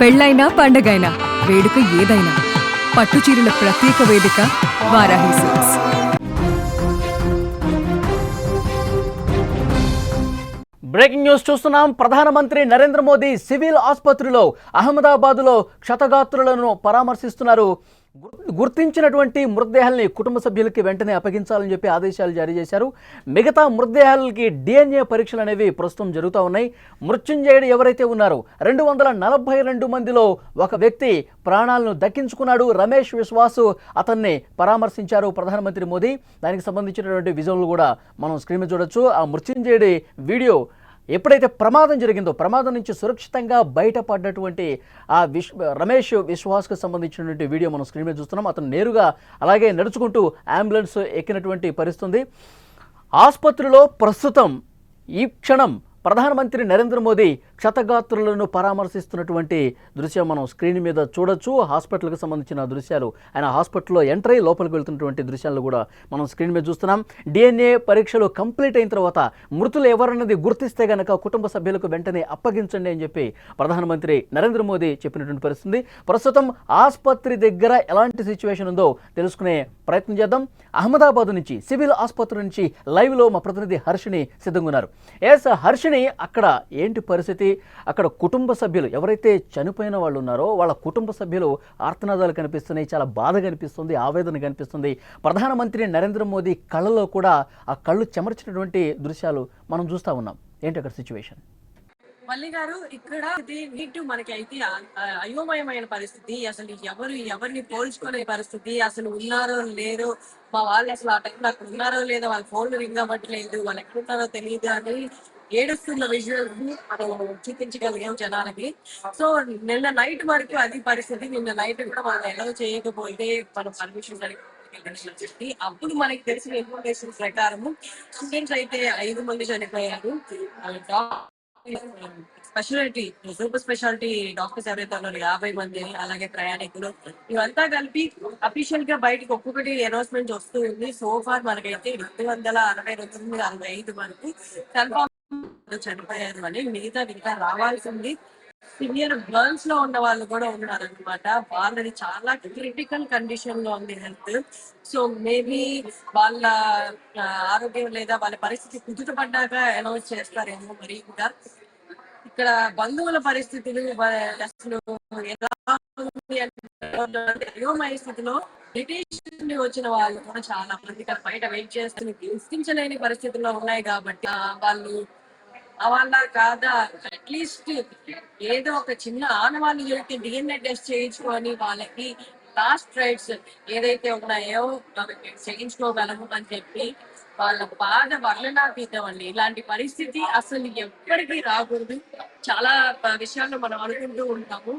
పెళ్ళైనా పండగైనా వేడుక ఏదైనా పట్టుచీరల ప్రత్యేక వేదిక వారాహి సిల్క్స్. బ్రేకింగ్ న్యూస్ చూస్తున్నాం. ప్రధానమంత్రి నరేంద్ర మోదీ సివిల్ ఆసుపత్రిలో అహ్మదాబాద్లో క్షతగాత్రులను పరామర్శిస్తున్నారు. గుర్తించినటువంటి మృతదేహాల్ని కుటుంబ సభ్యులకి వెంటనే అప్పగించాలని చెప్పి ఆదేశాలు జారీ చేశారు. మిగతా మృతదేహాలకి DNA పరీక్షలు అనేవి ప్రస్తుతం జరుగుతూ ఉన్నాయి. మృత్యుంజయుడు ఎవరైతే ఉన్నారో 242 మందిలో ఒక వ్యక్తి ప్రాణాలను దక్కించుకున్నాడు. రమేష్ విశ్వాస్ అతన్ని పరామర్శించారు ప్రధానమంత్రి మోదీ. దానికి సంబంధించినటువంటి విజువల్ కూడా మనం స్క్రీన్ మీద చూడొచ్చు. ఆ మృత్యుంజయుడి వీడియో ఎప్పుడైతే ప్రమాదం జరిగిందో ప్రమాదం నుంచి సురక్షితంగా బయటపడ్డటువంటి ఆ రమేష్ విశ్వాస్కు సంబంధించినటువంటి వీడియో మనం స్క్రీన్ మీద చూస్తున్నాం. అతను నేరుగా అలాగే నడుచుకుంటూ అంబులెన్స్ ఎక్కినటువంటి పరిస్థితి. ఆసుపత్రిలో ప్రస్తుతం ఈ క్షణం ప్రధానమంత్రి నరేంద్ర మోదీ క్షతగాత్రులను పరామర్శిస్తున్నటువంటి దృశ్యం మనం స్క్రీన్ మీద చూడొచ్చు. హాస్పిటల్కి సంబంధించిన దృశ్యాలు, ఆయన హాస్పిటల్లో ఎంటర్ అయ్యి లోపలికి వెళ్తున్నటువంటి దృశ్యాలు కూడా మనం స్క్రీన్ మీద చూస్తున్నాం. DNA పరీక్షలు కంప్లీట్ అయిన తర్వాత మృతులు ఎవరన్నది గుర్తిస్తే గనక కుటుంబ సభ్యులకు వెంటనే అప్పగించండి అని చెప్పి ప్రధానమంత్రి నరేంద్ర మోదీ చెప్పినటువంటి పరిస్థితి. ప్రస్తుతం ఆసుపత్రి దగ్గర ఎలాంటి సిచ్యువేషన్ ఉందో తెలుసుకునే ప్రయత్నం చేద్దాం. అహ్మదాబాద్ నుంచి సివిల్ ఆసుపత్రి నుంచి లైవ్లో మా ప్రతినిధి హర్షిని సిద్ధంగా ఉన్నారు. ఎస్ హర్షిని, అక్కడ ఏంటి పరిస్థితి? అక్కడ కుటుంబ సభ్యులు ఎవరైతే చనిపోయిన వాళ్ళు ఉన్నారో వాళ్ళ కుటుంబ సభ్యులు ఆర్తనాదాలు కనిపిస్తున్నాయి, చాలా బాధ కనిపిస్తుంది, ఆవేదన కనిపిస్తుంది. ప్రధానమంత్రి నరేంద్ర మోదీ కళ్ళలో కూడా ఆ కళ్ళు చెమర్చినటువంటి దృశ్యాలు మనం చూస్తూ ఉన్నాం. ఏంటి అక్కడ సిచ్యువేషన్? మల్లి గారు, ఇక్కడ నీటు మనకి అయితే అయోమయమైన పరిస్థితి. అసలు ఎవరిని పోల్చుకునే పరిస్థితి. అసలు ఉన్నారో లేరో, మా వాళ్ళు అసలు ఆ టైంలో అక్కడ ఉన్నారో లేదో, వాళ్ళ ఫోన్లు రింగ్ అవ్వట్లేదు, వాళ్ళు ఎక్కడున్నారో తెలియదు అని ఏడుస్తున్న విజువల్స్ మనం చూపించగలిగాం జనాలకి. సో నిన్న నైట్ వరకు అది పరిస్థితి. నిన్న నైట్ కూడా మనం ఎలా చేయకపోతే మనం పర్మిషన్ చెప్పి అప్పుడు మనకి తెలిసిన ఇన్ఫర్మేషన్ ప్రకారం స్టూడెంట్స్ అయితే 5 మంది చనిపోయారు. స్పెషాలిటీ సూపర్ స్పెషాలిటీ డాక్టర్స్ ఎవరైతే ఉన్నారో 50 మంది, అలాగే ప్రయాణికులు, ఇవంతా కలిపి అఫీషియల్ గా బయటకు ఒక్కొక్కటి అనౌన్స్మెంట్ వస్తూ ఉంది. సో ఫార్ మనకైతే 269-65 మంది కన్ఫర్మ్ చనిపోయారు అని. మిగతా ఇంకా రావాల్సింది. సివియర్ బర్న్స్ లో ఉన్న వాళ్ళు కూడా ఉన్నారనమాట. వాళ్ళది చాలా క్రిటికల్ కండిషన్ లో ఉంది హెల్త్. సో మేబీ వాళ్ళ ఆరోగ్యం లేదా వాళ్ళ పరిస్థితి కుదుటపడ్డాక అనౌన్స్ చేస్తారేమో. మరి ఇంకా ఇక్కడ బంధువుల పరిస్థితులు అసలు ఎలా ఉంది అంటే అయోమయ స్థితిలో బ్రిటిష్ నుండి వచ్చిన వాళ్ళు కూడా చాలా మంది బయట వెయిట్ చేస్తున్న గుర్తించలేని పరిస్థితుల్లో ఉన్నాయి. కాబట్టి వాళ్ళు వాళ్ళ కాదా అట్లీస్ట్ ఏదో ఒక చిన్న ఆనవాళ్ళు జరిగితే DNA టెస్ట్ చేయించుకొని వాళ్ళకి లాస్ట్ రైట్స్ ఏదైతే ఉన్నాయో చేయించుకోగలము అని చెప్పి వాళ్ళ బాధ వర్ణనాతీతం అండి. ఇలాంటి పరిస్థితి అసలు ఎప్పటికీ రాకూడదు. చాలా విషయాల్లో మనం అనుకుంటూ ఉంటాము.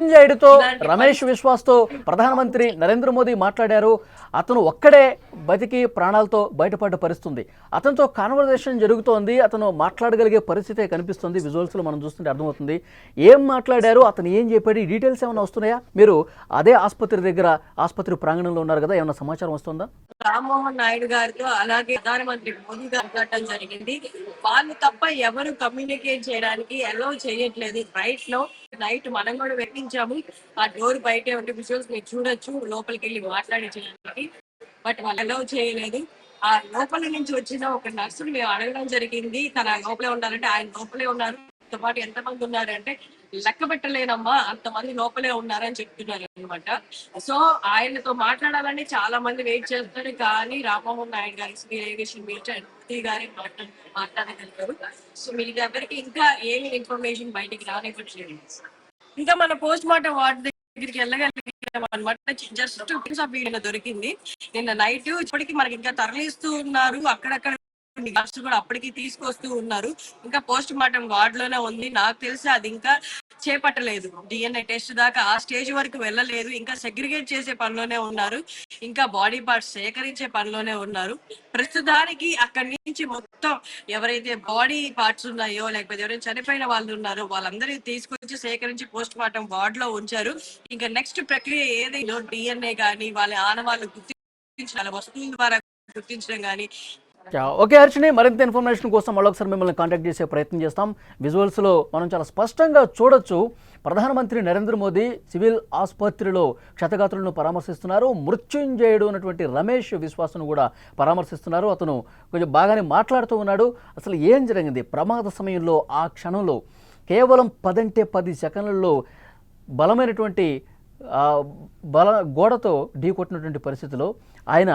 రమేష్ విశ్వాస్ తో ప్రధానమంత్రి నరేంద్ర మోదీ మాట్లాడారు. అతను ఒక్కడే బతికి ప్రాణాలతో బయటపడ్డ పరిస్థితుంది. అతనితో కాన్వర్సేషన్ జరుగుతోంది. అతను మాట్లాడగలిగే పరిస్థితే కనిపిస్తుంది. విజువల్స్ లో మనం చూస్తుంటే అర్థమవుతుంది. ఏం మాట్లాడారు, అతను ఏం చెప్పాడు, ఈ డీటెయిల్స్ ఏమైనా వస్తున్నాయా? మీరు అదే ఆసుపత్రి దగ్గర, ఆసుపత్రి ప్రాంగణంలో ఉన్నారు కదా, ఏమైనా సమాచారం వస్తుందా? రామ్మోహన్ నాయుడు గారితో అలాగే ప్రధానమంత్రి మోదీ గారు మాట్లాడటం జరిగింది. వాళ్ళు తప్ప ఎవరు కమ్యూనికేట్ చేయడానికి అలౌ చేయట్లేదు. నైట్ మనం కూడా వెక్కించాము. ఆ డోర్ బయటే ఉంటే విజువల్స్ మీరు చూడొచ్చు, లోపలికి వెళ్ళి మాట్లాడించడానికి. బట్ వాళ్ళు అలౌ చేయలేదు. ఆ లోపల నుంచి వచ్చిన ఒక నర్సును మేము అడగడం జరిగింది, తన లోపలే ఉన్నారంటే ఆయన లోపలే ఉన్నారు. తో పాటు ఎంతమంది ఉన్నారంటే లెక్క పెట్టలేనమ్మా, అంతమంది లోపలే ఉన్నారని చెప్తున్నారు అనమాట. సో ఆయనతో మాట్లాడాలని చాలా మంది వెయిట్ చేస్తారు. కానీ రామ్మోహన్ నాయుడు గారి మోదీ గారి మాట్లాడగలిగారు. సో మీకు ఎవరికి ఇంకా ఏమి ఇన్ఫర్మేషన్ బయటికి రానివ్వట్లేదు. ఇంకా మన పోస్ట్ మార్టం వార్డు దగ్గరికి వెళ్ళగలిగాం అనమాట. జస్ట్ దొరికింది నిన్న నైట్. ఇప్పటికి మనకి ఇంకా తరలిస్తూ ఉన్నారు. అక్కడక్కడ కూడా అప్పటికి తీసుకొస్తూ ఉన్నారు. ఇంకా పోస్ట్ మార్టం వార్డ్ లోనే ఉంది. నాకు తెలిసి అది ఇంకా చేపట్టలేదు. DNA టెస్ట్ దాకా ఆ స్టేజ్ వరకు వెళ్ళలేదు. ఇంకా సెగ్రిగేట్ చేసే పనిలోనే ఉన్నారు. ఇంకా బాడీ పార్ట్స్ సేకరించే పనిలోనే ఉన్నారు. ప్రస్తుతానికి అక్కడి నుంచి మొత్తం ఎవరైతే బాడీ పార్ట్స్ ఉన్నాయో, లేకపోతే ఎవరైనా చనిపోయిన వాళ్ళు ఉన్నారో వాళ్ళందరినీ తీసుకొచ్చి సేకరించి పోస్ట్ మార్టం వార్డ్ లో ఉంచారు. ఇంకా నెక్స్ట్ ప్రక్రియ ఏదైనా DNA కానీ వాళ్ళ ఆనవాళ్ళు గుర్తించాలి, వస్తువుల ద్వారా గుర్తించడం కానీ ఓకే హర్షిని, మరింత ఇన్ఫర్మేషన్ కోసం మళ్ళొకసారి మిమ్మల్ని కాంటాక్ట్ చేసే ప్రయత్నం చేస్తాం. విజువల్స్లో మనం చాలా స్పష్టంగా చూడొచ్చు, ప్రధానమంత్రి నరేంద్ర మోదీ సివిల్ ఆసుపత్రిలో క్షతగాత్రులను పరామర్శిస్తున్నారు. మృత్యుంజయుడు అన్నటువంటి రమేష్ విశ్వాస్ను కూడా పరామర్శిస్తున్నారు. అతను కొంచెం బాగానే మాట్లాడుతూ ఉన్నాడు. అసలు ఏం జరిగింది ప్రమాద సమయంలో, ఆ క్షణంలో కేవలం 10 అంటే 10 సెకండ్లలో బలమైనటువంటి గోడతో ఢీ కొట్టినటువంటి పరిస్థితిలో ఆయన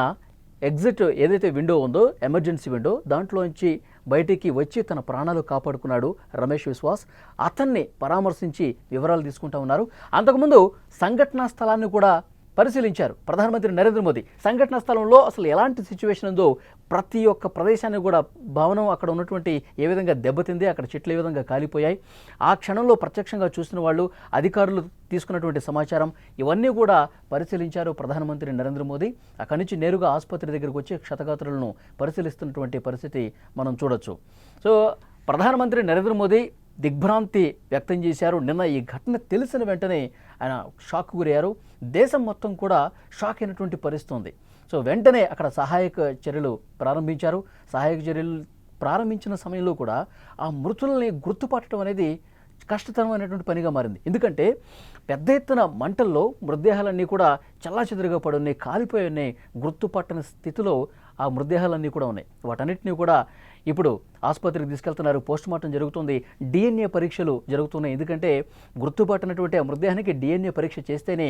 ఎగ్జిట్ ఏదైతే విండో ఉందో, ఎమర్జెన్సీ విండో, దాంట్లోంచి బయటికి వచ్చి తన ప్రాణాలు కాపాడుకున్నాడు రమేష్ విశ్వాస్. అతన్ని పరామర్శించి వివరాలు తీసుకుంటా ఉన్నారు. అంతకుముందు సంఘటనా స్థలాన్ని కూడా పరిశీలించారు ప్రధానమంత్రి నరేంద్ర మోదీ. సంఘటనా స్థలంలో అసలు ఎలాంటి సిచ్యువేషన్ ఉందో, ప్రతి ఒక్క ప్రదేశాన్ని కూడా, భవనం అక్కడ ఉన్నటువంటి ఏ విధంగా దెబ్బతింది, అక్కడ చెట్లు ఏ విధంగా కాలిపోయాయి, ఆ క్షణంలో ప్రత్యక్షంగా చూసిన వాళ్ళు, అధికారులు తీసుకున్నటువంటి సమాచారం, ఇవన్నీ కూడా పరిశీలించారు ప్రధానమంత్రి నరేంద్ర మోదీ. అక్కడి నుంచి నేరుగా ఆసుపత్రి దగ్గరకు వచ్చి క్షతగాత్రులను పరిశీలిస్తున్నటువంటి పరిస్థితి మనం చూడొచ్చు. సో ప్రధానమంత్రి నరేంద్ర మోదీ దిగ్భ్రాంతి వ్యక్తం చేశారు. నిన్న ఈ ఘటన తెలిసిన వెంటనే ఆయన షాక్ గురయ్యారు. దేశం మొత్తం కూడా షాక్ అయినటువంటి పరిస్థితి ఉంది. సో వెంటనే అక్కడ సహాయక చర్యలు ప్రారంభించారు. సహాయక చర్యలు ప్రారంభించిన సమయంలో కూడా ఆ మృతుల్ని గుర్తుపట్టడం అనేది కష్టతరమైనటువంటి పనిగా మారింది. ఎందుకంటే పెద్ద ఎత్తున మంటల్లో మృతదేహాలన్నీ కూడా చల్లాచెదురుగా పడి ఉన్నాయి, కాలిపోయి ఉన్నాయి. గుర్తుపట్టని స్థితిలో ఆ మృతదేహాలన్నీ కూడా ఉన్నాయి. వాటన్నిటినీ కూడా ఇప్పుడు ఆసుపత్రికి తీసుకెళ్తున్నారు. పోస్టుమార్టం జరుగుతుంది, డిఎన్ఏ పరీక్షలు జరుగుతున్నాయి. ఎందుకంటే గుర్తుపట్టినటువంటి ఆ మృతదేహానికి డిఎన్ఏ పరీక్ష చేస్తేనే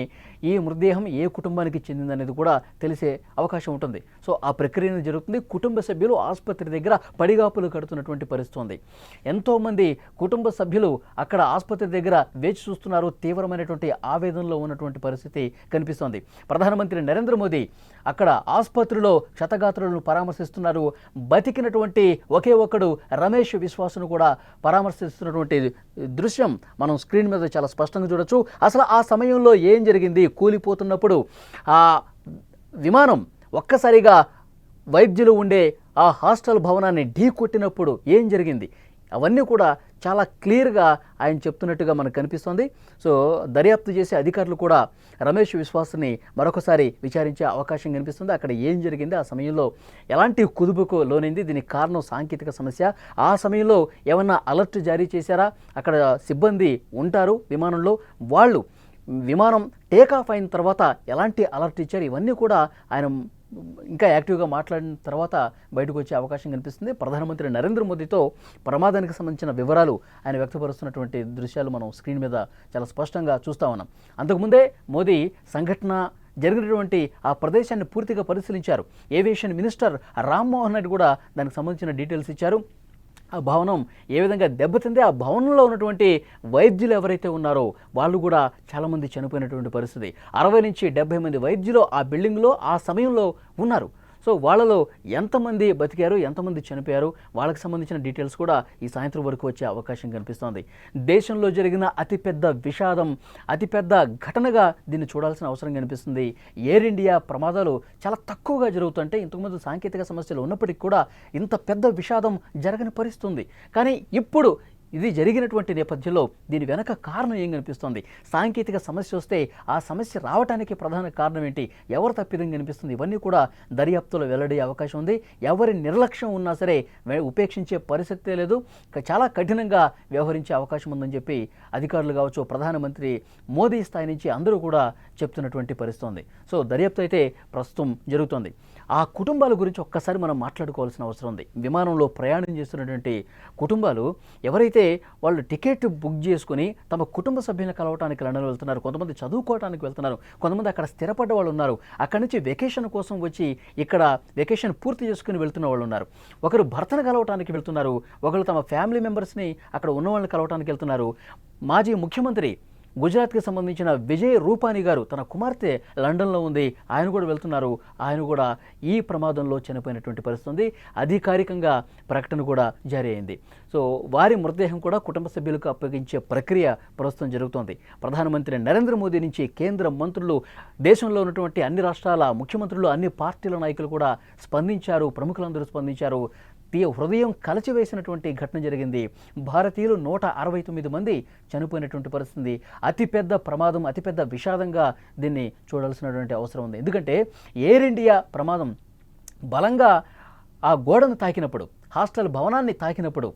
ఈ మృతదేహం ఏ కుటుంబానికి చెందిందనేది కూడా తెలిసే అవకాశం ఉంటుంది. సో ఆ ప్రక్రియ జరుగుతుంది. కుటుంబ సభ్యులు ఆసుపత్రి దగ్గర పడిగాపులు కడుతున్నటువంటి పరిస్థితి ఉంది. ఎంతోమంది కుటుంబ సభ్యులు అక్కడ ఆసుపత్రి దగ్గర వేచి చూస్తున్నారు. తీవ్రమైనటువంటి ఆవేదనలో ఉన్నటువంటి పరిస్థితి కనిపిస్తోంది. ప్రధానమంత్రి నరేంద్ర మోదీ అక్కడ ఆసుపత్రిలో క్షతగాత్రులను పరామర్శిస్తున్నారు. బతికినటువంటి ఒకే ఒక్కడు రమేష్ విశ్వాస్ను కూడా పరామర్శిస్తున్నటువంటి దృశ్యం మనం స్క్రీన్ మీద చాలా స్పష్టంగా చూడొచ్చు. అసలు ఆ సమయంలో ఏం జరిగింది, కూలిపోతున్నప్పుడు ఆ విమానం ఒక్కసారిగా వైద్యులు ఉండే ఆ హాస్టల్ భవనాన్ని ఢీ కొట్టినప్పుడు ఏం జరిగింది, అవన్నీ కూడా చాలా క్లియర్గా ఆయన చెప్తున్నట్టుగా మనకు కనిపిస్తోంది. సో దర్యాప్తు చేసే అధికారులు కూడా రమేష్ విశ్వాస్ని మరొకసారి విచారించే అవకాశం కనిపిస్తుంది. అక్కడ ఏం జరిగింది, ఆ సమయంలో ఎలాంటి కుదుపుకు లోనైంది, దీనికి కారణం సాంకేతిక సమస్య, ఆ సమయంలో ఏమన్నా అలర్ట్ జారీ చేశారా, అక్కడ సిబ్బంది ఉంటారు విమానంలో, వాళ్ళు విమానం టేకాఫ్ అయిన తర్వాత ఎలాంటి అలర్ట్ ఇచ్చారు, ఇవన్నీ కూడా ఆయన ఇంకా యాక్టివ్గా మాట్లాడిన తర్వాత బయటకు వచ్చే అవకాశం కనిపిస్తుంది. ప్రధానమంత్రి నరేంద్ర మోదీతో ప్రమాదానికి సంబంధించిన వివరాలు ఆయన వ్యక్తపరుస్తున్నటువంటి దృశ్యాలు మనం స్క్రీన్ మీద చాలా స్పష్టంగా చూస్తూ ఉన్నాం. అంతకుముందే మోదీ సంఘటన జరిగినటువంటి ఆ ప్రదేశాన్ని పూర్తిగా పరిశీలించారు. ఏవియేషన్ మినిస్టర్ రామ్మోహన్ రెడ్డి కూడా దానికి సంబంధించిన డీటెయిల్స్ ఇచ్చారు. ఆ భవనం ఏ విధంగా దెబ్బతింది, ఆ భవనంలో ఉన్నటువంటి వైద్యులు ఎవరైతే ఉన్నారో వాళ్ళు కూడా చాలామంది చనిపోయినటువంటి పరిస్థితి. 60 నుంచి 70 మంది వైద్యులు ఆ బిల్డింగ్లో ఆ సమయంలో ఉన్నారు. సో వాళ్ళలో ఎంతమంది బతికారు, ఎంతమంది చనిపోయారు, వాళ్ళకి సంబంధించిన డీటెయిల్స్ కూడా ఈ సాయంత్రం వరకు వచ్చే అవకాశం కనిపిస్తోంది. దేశంలో జరిగిన అతిపెద్ద విషాదం, అతిపెద్ద ఘటనగా దీన్ని చూడాల్సిన అవసరం కనిపిస్తుంది. ఎయిర్ ఇండియా ప్రమాదాలు చాలా తక్కువగా జరుగుతుంటే, ఇంతకుముందు సాంకేతిక సమస్యలు ఉన్నప్పటికీ కూడా ఇంత పెద్ద విషాదం జరగని పరిస్థితి ఉంది. కానీ ఇప్పుడు ఇది జరిగినటువంటి నేపథ్యంలో దీని వెనక కారణం ఏం కనిపిస్తుంది, సాంకేతిక సమస్య వస్తే ఆ సమస్య రావడానికి ప్రధాన కారణం ఏంటి, ఎవరు తప్పిదం కనిపిస్తుంది, ఇవన్నీ కూడా దర్యాప్తులో వెల్లడే అవకాశం ఉంది. ఎవరి నిర్లక్ష్యం ఉన్నా సరే ఉపేక్షించే పరిస్థితే లేదు, చాలా కఠినంగా వ్యవహరించే అవకాశం ఉందని చెప్పి అధికారులు కావచ్చు, ప్రధానమంత్రి మోదీ స్థాయి నుంచి అందరూ కూడా చెప్తున్నటువంటి పరిస్థితి ఉంది. సో దర్యాప్తు అయితే ప్రస్తుతం జరుగుతోంది. ఆ కుటుంబాల గురించి ఒక్కసారి మనం మాట్లాడుకోవాల్సిన అవసరం ఉంది. విమానంలో ప్రయాణం చేస్తున్నటువంటి కుటుంబాలు ఎవరైతే వాళ్ళు టికెట్ బుక్ చేసుకుని తమ కుటుంబ సభ్యులను కలవటానికి లండన్ వెళ్తున్నారు, కొంతమంది చదువుకోవడానికి వెళ్తున్నారు, కొంతమంది అక్కడ స్థిరపడ్డ వాళ్ళు ఉన్నారు, అక్కడి నుంచి వెకేషన్ కోసం వచ్చి ఇక్కడ వెకేషన్ పూర్తి చేసుకుని వెళ్తున్న వాళ్ళు ఉన్నారు, ఒకరు భర్తను కలవటానికి వెళ్తున్నారు, ఒకరు తమ ఫ్యామిలీ మెంబర్స్ని అక్కడ ఉన్న వాళ్ళని కలవటానికి వెళ్తున్నారు. మాజీ ముఖ్యమంత్రి గుజరాత్కి సంబంధించిన విజయ్ రూపానీ గారు తన కుమార్తె లండన్లో ఉంది, ఆయన కూడా వెళ్తున్నారు, ఆయన కూడా ఈ ప్రమాదంలో చనిపోయినటువంటి పరిస్థితి ఉంది. అధికారికంగా ప్రకటన కూడా జారీ అయింది. సో వారి మృతదేహం కూడా కుటుంబ సభ్యులకు అప్పగించే ప్రక్రియ ప్రస్తుతం జరుగుతోంది. ప్రధానమంత్రి నరేంద్ర మోదీ నుంచి కేంద్ర మంత్రులు, దేశంలో ఉన్నటువంటి అన్ని రాష్ట్రాల ముఖ్యమంత్రులు, అన్ని పార్టీల నాయకులు కూడా స్పందించారు, ప్రముఖులందరూ స్పందించారు. హృదయం కలచివేసినటువంటి ఘటన జరిగింది. భారతీయులు 169 మంది చనిపోయినటువంటి పరిస్థితి. అతిపెద్ద ప్రమాదం, అతిపెద్ద విషాదంగా దీన్ని చూడాల్సినటువంటి అవసరం ఉంది. ఎందుకంటే ఎయిర్ ఇండియా ప్రమాదం బలంగా ఆ గోడను తాకినప్పుడు, హాస్టల్ భవనాన్ని తాకినప్పుడు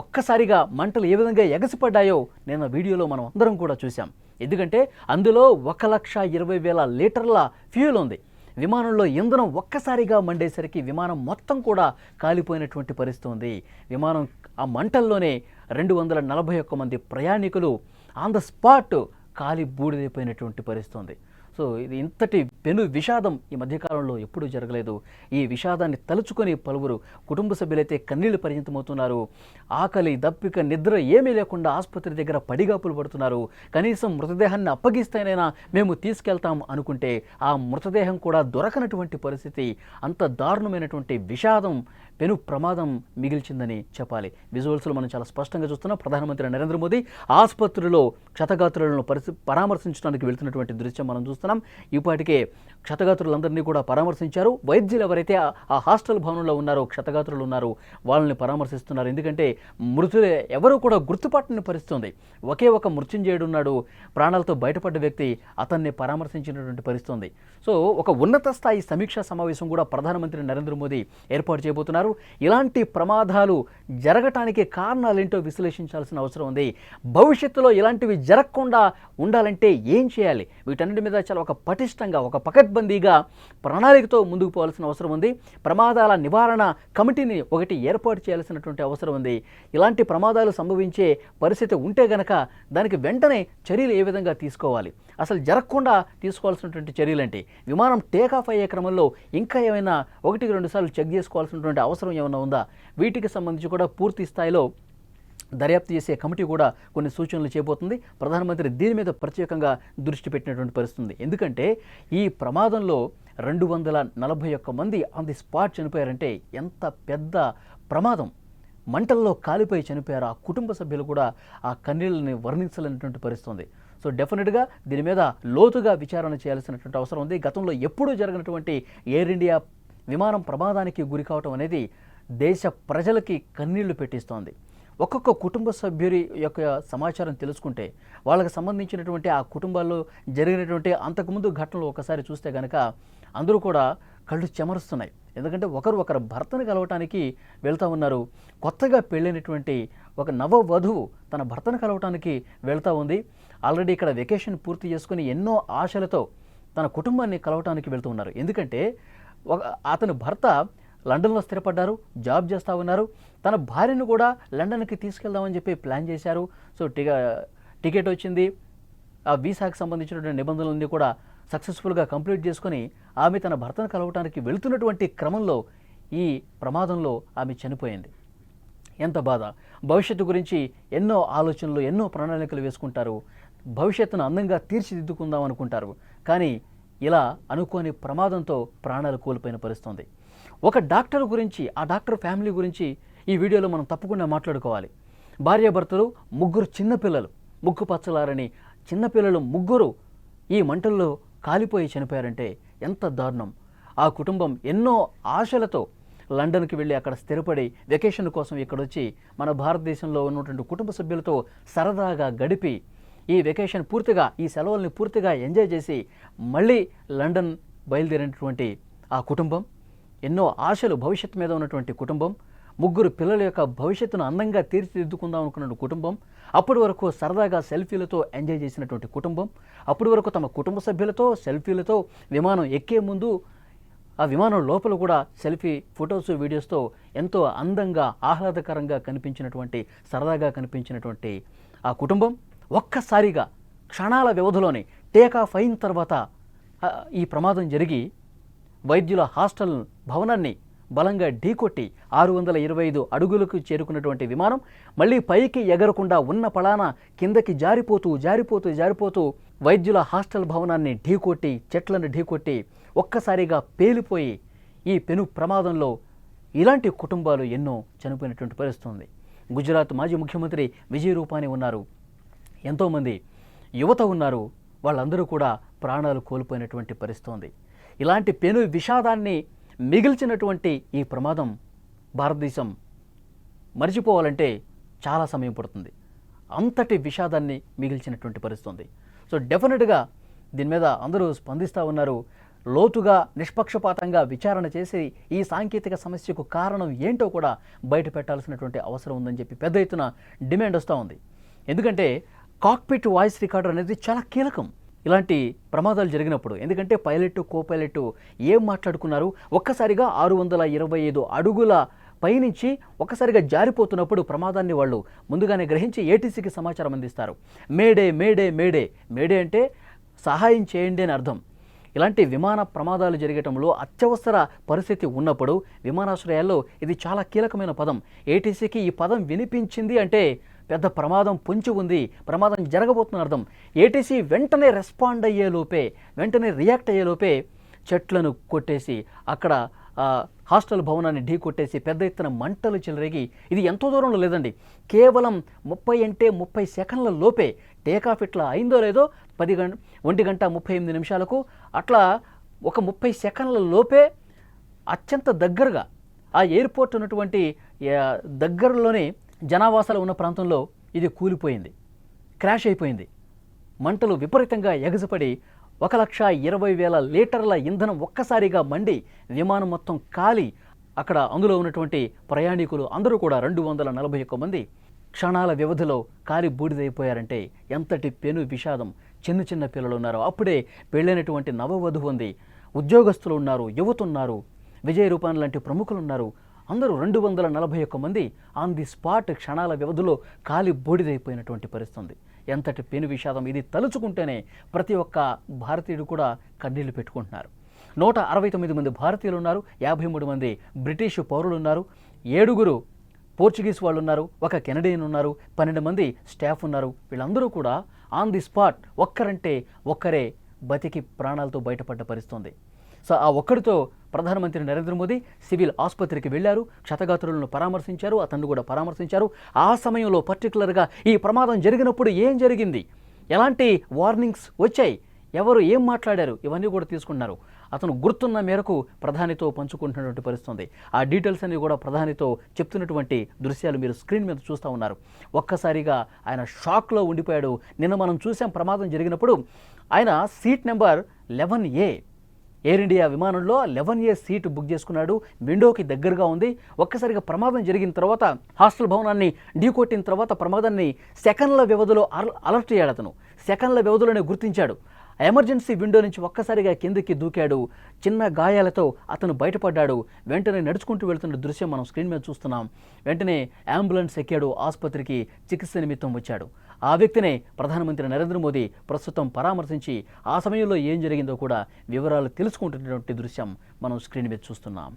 ఒక్కసారిగా మంటలు ఏ విధంగా ఎగసిపడ్డాయో నిన్న వీడియోలో మనం అందరం కూడా చూసాం. ఎందుకంటే అందులో 1,20,000 లీటర్ల ఫ్యూయల్ ఉంది. విమానంలో ఇంధనం ఒక్కసారిగా మండేసరికి విమానం మొత్తం కూడా కాలిపోయినటువంటి పరిస్థితి ఉంది. విమానం ఆ మంటల్లోనే 241 మంది ప్రయాణికులు ఆన్ ద స్పాట్ కాలి బూడిదైపోయినటువంటి పరిస్థితి ఉంది. సో ఇది ఇంతటి పెను విషాదం ఈ మధ్యకాలంలో ఎప్పుడూ జరగలేదు. ఈ విషాదాన్ని తలుచుకొని పలువురు కుటుంబ సభ్యులైతే కన్నీళ్లు పరిమితమవుతున్నారు. ఆకలి, దప్పిక, నిద్ర ఏమీ లేకుండా ఆసుపత్రి దగ్గర పడిగాపులు పడుతున్నారు. కనీసం మృతదేహాన్ని అప్పగిస్తేనైనా మేము తీసుకెళ్తాం అనుకుంటే ఆ మృతదేహం కూడా దొరకనటువంటి పరిస్థితి. అంత దారుణమైనటువంటి విషాదం, పెను ప్రమాదం మిగిల్చిందని చెప్పాలి. విజువల్స్లో మనం చాలా స్పష్టంగా చూస్తున్నాం. ప్రధానమంత్రి నరేంద్ర మోదీ ఆసుపత్రిలో క్షతగాత్రులను పరామర్శించడానికి వెళ్తున్నటువంటి దృశ్యం మనం చూస్తున్నాం. ఇప్పటికే క్షతగాత్రులందరినీ కూడా పరామర్శించారు. వైద్యులు ఎవరైతే ఆ హాస్టల్ భవనంలో ఉన్నారో, క్షతగాత్రులు ఉన్నారో వాళ్ళని పరామర్శిస్తున్నారు. ఎందుకంటే మృతులు ఎవరు కూడా గుర్తుపట్టని పరిస్థితి ఉంది. ఒకే ఒక మృత్యుంజయుడు ఉన్నాడు, ప్రాణాలతో బయటపడ్డ వ్యక్తి, అతన్ని పరామర్శించినటువంటి పరిస్థితి ఉంది. సో ఒక ఉన్నత స్థాయి సమీక్షా సమావేశం కూడా ప్రధానమంత్రి నరేంద్ర మోదీ ఏర్పాటు చేయబోతున్నారు. ఇలాంటి ప్రమాదాలు జరగటానికి కారణాలేంటో విశ్లేషించాల్సిన అవసరం ఉంది. భవిష్యత్తులో ఇలాంటివి జరగకుండా ఉండాలంటే ఏం చేయాలి? వీటన్నిటి మీద చాలా ఒక పటిష్టంగా, ఒక పకడ్బందీగా ప్రణాళికతో ముందుకు పోవాల్సిన అవసరం ఉంది. ప్రమాదాల నివారణ కమిటీని ఒకటి ఏర్పాటు చేయాల్సినటువంటి అవసరం ఉంది. ఇలాంటి ప్రమాదాలు సంభవించే పరిస్థితి ఉంటే గనక దానికి వెంటనే చర్యలు ఏ విధంగా తీసుకోవాలి, అసలు జరగకుండా తీసుకోవాల్సినటువంటి చర్యలేంటి, విమానం టేకాఫ్ అయ్యే క్రమంలో ఇంకా ఏమైనా 1-2 సార్లు చెక్ చేసుకోవాల్సినటువంటి అవసరం ఏమైనా ఉందా, వీటికి సంబంధించి కూడా పూర్తి స్థాయిలో దర్యాప్తు చేసే కమిటీ కూడా కొన్ని సూచనలు చేయబోతుంది. ప్రధానమంత్రి దీని మీద ప్రత్యేకంగా దృష్టి పెట్టినటువంటి పరిస్థితి. ఎందుకంటే ఈ ప్రమాదంలో 241 మంది ఆన్ ది స్పాట్ చనిపోయారంటే ఎంత పెద్ద ప్రమాదం. మంటల్లో కాలిపోయి చనిపోయారు. ఆ కుటుంబ సభ్యులు కూడా ఆ కన్నీళ్ళని వర్ణించలేనటువంటి పరిస్థితి. సో డెఫినెట్గా దీని మీద లోతుగా విచారణ చేయాల్సినటువంటి అవసరం ఉంది. గతంలో ఎప్పుడూ జరగనటువంటి ఎయిర్ ఇండియా విమానం ప్రమాదానికి గురి కావటం అనేది దేశ ప్రజలకి కన్నీళ్లు పెట్టిస్తోంది. ఒక్కొక్క కుటుంబ సభ్యుడి యొక్క సమాచారం తెలుసుకుంటే వాళ్ళకి సంబంధించినటువంటి ఆ కుటుంబాల్లో జరిగినటువంటి అంతకుముందు ఘటనలు ఒకసారి చూస్తే కనుక అందరూ కూడా కళ్ళు చెమరుస్తున్నాయి. ఎందుకంటే ఒకరు భర్తను కలవటానికి వెళ్తూ ఉన్నారు. కొత్తగా పెళ్ళైనటువంటి ఒక నవ వధువు తన భర్తను కలవటానికి వెళ్తూ ఉంది. ఆల్రెడీ ఇక్కడ వెకేషన్ పూర్తి చేసుకుని ఎన్నో ఆశలతో తన కుటుంబాన్ని కలవటానికి వెళ్తూ ఉన్నారు. ఎందుకంటే అతని భర్త లండన్లో స్థిరపడ్డారు, జాబ్ చేస్తూ ఉన్నారు. తన భార్యను కూడా లండన్కి తీసుకెళ్దామని చెప్పి ప్లాన్ చేశారు. సో టికెట్ వచ్చింది. ఆ వీసాకి సంబంధించినటువంటి నిబంధనలన్నీ కూడా సక్సెస్ఫుల్గా కంప్లీట్ చేసుకొని ఆమె తన భర్తను కలవటానికి వెళుతున్నటువంటి క్రమంలో ఈ ప్రమాదంలో ఆమె చనిపోయింది. ఎంత బాధ. భవిష్యత్తు గురించి ఎన్నో ఆలోచనలు, ఎన్నో ప్రణాళికలు వేసుకుంటారు. భవిష్యత్తును అందంగా తీర్చిదిద్దుకుందాం అనుకుంటారు. కానీ ఇలా అనుకోని ప్రమాదంతో ప్రాణాలు కోల్పోయిన పరిస్థితి. ఒక డాక్టర్ గురించి, ఆ డాక్టర్ ఫ్యామిలీ గురించి ఈ వీడియోలో మనం తప్పకుండా మాట్లాడుకోవాలి. భార్యాభర్తలు, 3 చిన్నపిల్లలు, ముగ్గు పచ్చలారని చిన్నపిల్లలు 3 ఈ మంటల్లో కాలిపోయి చనిపోయారంటే ఎంత దారుణం. ఆ కుటుంబం ఎన్నో ఆశలతో లండన్కి వెళ్ళి అక్కడ స్థిరపడి వెకేషన్ కోసం ఇక్కడ వచ్చి మన భారతదేశంలో ఉన్నటువంటి కుటుంబ సభ్యులతో సరదాగా గడిపి ఈ వెకేషన్ పూర్తిగా, ఈ సెలవుల్ని పూర్తిగా ఎంజాయ్ చేసి మళ్ళీ లండన్ బయలుదేరినటువంటి ఆ కుటుంబం, ఎన్నో ఆశలు భవిష్యత్తు మీద ఉన్నటువంటి కుటుంబం, 3 పిల్లల యొక్క భవిష్యత్తును అందంగా తీర్చిదిద్దుకుందాం అనుకున్న కుటుంబం, అప్పటి వరకు సరదాగా సెల్ఫీలతో ఎంజాయ్ చేసినటువంటి కుటుంబం, అప్పటి వరకు తమ కుటుంబ సభ్యులతో సెల్ఫీలతో విమానం ఎక్కే ముందు ఆ విమానం లోపల కూడా సెల్ఫీ ఫొటోస్, వీడియోస్తో ఎంతో అందంగా, ఆహ్లాదకరంగా కనిపించినటువంటి, సరదాగా కనిపించినటువంటి ఆ కుటుంబం ఒక్కసారిగా క్షణాల వ్యవధిలోనే టేకాఫ్ అయిన తర్వాత ఈ ప్రమాదం జరిగి వైద్యుల హాస్టల్ భవనాన్ని బలంగా ఢీకొట్టి 625 అడుగులకు చేరుకున్నటువంటి విమానం మళ్ళీ పైకి ఎగరకుండా ఉన్న పళాన కిందకి జారిపోతూ వైద్యుల హాస్టల్ భవనాన్ని ఢీకొట్టి, చెట్లను ఢీకొట్టి ఒక్కసారిగా పేలిపోయి ఈ పెను ప్రమాదంలో ఇలాంటి కుటుంబాలు ఎన్నో చనిపోయినటువంటి పరిస్థితి ఉంది. గుజరాత్ మాజీ ముఖ్యమంత్రి విజయ్ రూపానీ ఉన్నారు, ఎంతోమంది యువత ఉన్నారు. వాళ్ళందరూ కూడా ప్రాణాలు కోల్పోయినటువంటి పరిస్థితి ఉంది. ఇలాంటి పెను విషాదాన్ని మిగిల్చినటువంటి ఈ ప్రమాదం భారతదేశం మర్చిపోవాలంటే చాలా సమయం పడుతుంది. అంతటి విషాదాన్ని మిగిల్చినటువంటి పరిస్థితి ఉంది. సో డెఫినెట్గా దీని మీద అందరూ స్పందిస్తూ ఉన్నారు. లోతుగా నిష్పక్షపాతంగా విచారణ చేసి ఈ సాంకేతిక సమస్యకు కారణం ఏంటో కూడా బయట పెట్టాల్సినటువంటి అవసరం ఉందని చెప్పి పెద్ద ఎత్తున డిమాండ్ వస్తూ ఉంది. ఎందుకంటే కాక్పిట్ వాయిస్ రికార్డర్ అనేది చాలా కీలకం ఇలాంటి ప్రమాదాలు జరిగినప్పుడు. ఎందుకంటే పైలట్ కో-పైలట్ ఏం మాట్లాడుకున్నారు, ఒక్కసారిగా 625 అడుగుల పైనుంచి ఒక్కసారిగా జారిపోతున్నప్పుడు ప్రమాదాన్ని వాళ్ళు ముందుగానే గ్రహించి ఏటీసీకి సమాచారం అందిస్తారు. మేడే మేడే మేడే మేడే అంటే సహాయం చేయండి అని అర్థం. ఇలాంటి విమాన ప్రమాదాలు జరగటంలో అత్యవసర పరిస్థితి ఉన్నప్పుడు విమానాశ్రయాల్లో ఇది చాలా కీలకమైన పదం. ఏటీసీకి ఈ పదం వినిపించింది అంటే పెద్ద ప్రమాదం పొంచి ఉంది, ప్రమాదం జరగబోతున్న అర్థం. ఏటీసీ వెంటనే రెస్పాండ్ అయ్యేలోపే, వెంటనే రియాక్ట్ అయ్యేలోపే చెట్లను కొట్టేసి అక్కడ హాస్టల్ భవనాన్ని ఢీ కొట్టేసి పెద్ద ఎత్తున మంటలు చెలరేగి, ఇది ఎంతో దూరంలో లేదండి, కేవలం 30 సెకండ్ల లోపే టేకాఫ్ ఇట్లా అయిందో లేదో 1 గంట 38 నిమిషాలకు అట్లా ఒక 30 సెకండ్ల లోపే అత్యంత దగ్గరగా ఆ ఎయిర్పోర్ట్ ఉన్నటువంటి దగ్గరలోనే జనావాసాలు ఉన్న ప్రాంతంలో ఇది కూలిపోయింది, క్రాష్ అయిపోయింది. మంటలు విపరీతంగా ఎగసిపడి 1,20,000 లీటర్ల ఇంధనం ఒక్కసారిగా మండి విమానం మొత్తం కాలి అక్కడ అందులో ఉన్నటువంటి ప్రయాణికులు అందరూ కూడా 241 మంది క్షణాల వ్యవధిలో కాలి బూడిదైపోయారంటే ఎంతటి పెను విషాదం. చిన్న పిల్లలు ఉన్నారు, అప్పుడే పెళ్ళైనటువంటి నవవధువు ఉంది, ఉద్యోగస్తులు ఉన్నారు, యువత ఉన్నారు, విజయ్ రూపాన్ లాంటి ప్రముఖులు ఉన్నారు. అందరూ 241 మంది ఆన్ ది స్పాట్ క్షణాల వ్యవధిలో కాలి బూడిదైపోయినటువంటి పరిస్థితి. ఎంతటి పెను విషాదం. ఇది తలుచుకుంటేనే ప్రతి ఒక్క భారతీయుడు కూడా కన్నీళ్లు పెట్టుకుంటున్నారు. 169 మంది భారతీయులు ఉన్నారు, 53 మంది బ్రిటిష్ పౌరులు ఉన్నారు, 7 పోర్చుగీస్ వాళ్ళు ఉన్నారు, 1 కెనడియన్ ఉన్నారు, 12 మంది స్టాఫ్ ఉన్నారు. వీళ్ళందరూ కూడా ఆన్ ది స్పాట్ ఒక్కరంటే ఒక్కరే బతికి ప్రాణాలతో బయటపడ్డ పరిస్థితుంది. సో ఆ ఒక్కడితో ప్రధానమంత్రి నరేంద్ర మోదీ సివిల్ ఆసుపత్రికి వెళ్ళారు, క్షతగాత్రులను పరామర్శించారు, అతన్ని కూడా పరామర్శించారు. ఆ సమయంలో పర్టికులర్గా ఈ ప్రమాదం జరిగినప్పుడు ఏం జరిగింది, ఎలాంటి వార్నింగ్స్ వచ్చాయి, ఎవరు ఏం మాట్లాడారు, ఇవన్నీ కూడా తీసుకున్నారు. అతను గుర్తున్న మేరకు ప్రధానితో పంచుకుంటున్నటువంటి పరిస్థితుంది. ఆ డీటెయిల్స్ అన్ని కూడా ప్రధానితో చెప్తున్నటువంటి దృశ్యాలు మీరు స్క్రీన్ మీద చూస్తూ ఉన్నారు. ఒక్కసారిగా ఆయన షాక్లో ఉండిపోయాడు. నిన్న మనం చూసాం ప్రమాదం జరిగినప్పుడు ఆయన seat number 11A air India విమానంలో 11A సీటు బుక్ చేసుకున్నాడు, విండోకి దగ్గరగా ఉంది. ఒక్కసారిగా ప్రమాదం జరిగిన తర్వాత హాస్టల్ భవనాన్ని ఢీకొట్టిన తర్వాత ప్రమాదాన్ని సెకండ్ల వ్యవధిలో అలర్ట్ అయ్యాడు. అతను సెకండ్ల వ్యవధిలోనే గుర్తించాడు. ఎమర్జెన్సీ విండో నుంచి ఒక్కసారిగా కిందకి దూకాడు, చిన్న గాయాలతో అతను బయటపడ్డాడు. వెంటనే నడుచుకుంటూ వెళ్తున్న దృశ్యం మనం స్క్రీన్ మీద చూస్తున్నాం. వెంటనే అంబులెన్స్ ఎక్కాడు, ఆసుపత్రికి చికిత్స నిమిత్తం వచ్చాడు. ఆ వ్యక్తినే ప్రధానమంత్రి నరేంద్ర మోదీ ప్రస్తుతం పరామర్శించి ఆ సమయంలో ఏం జరిగిందో కూడా వివరాలు తెలుసుకుంటున్నటువంటి దృశ్యం మనం స్క్రీన్ మీద చూస్తున్నాం.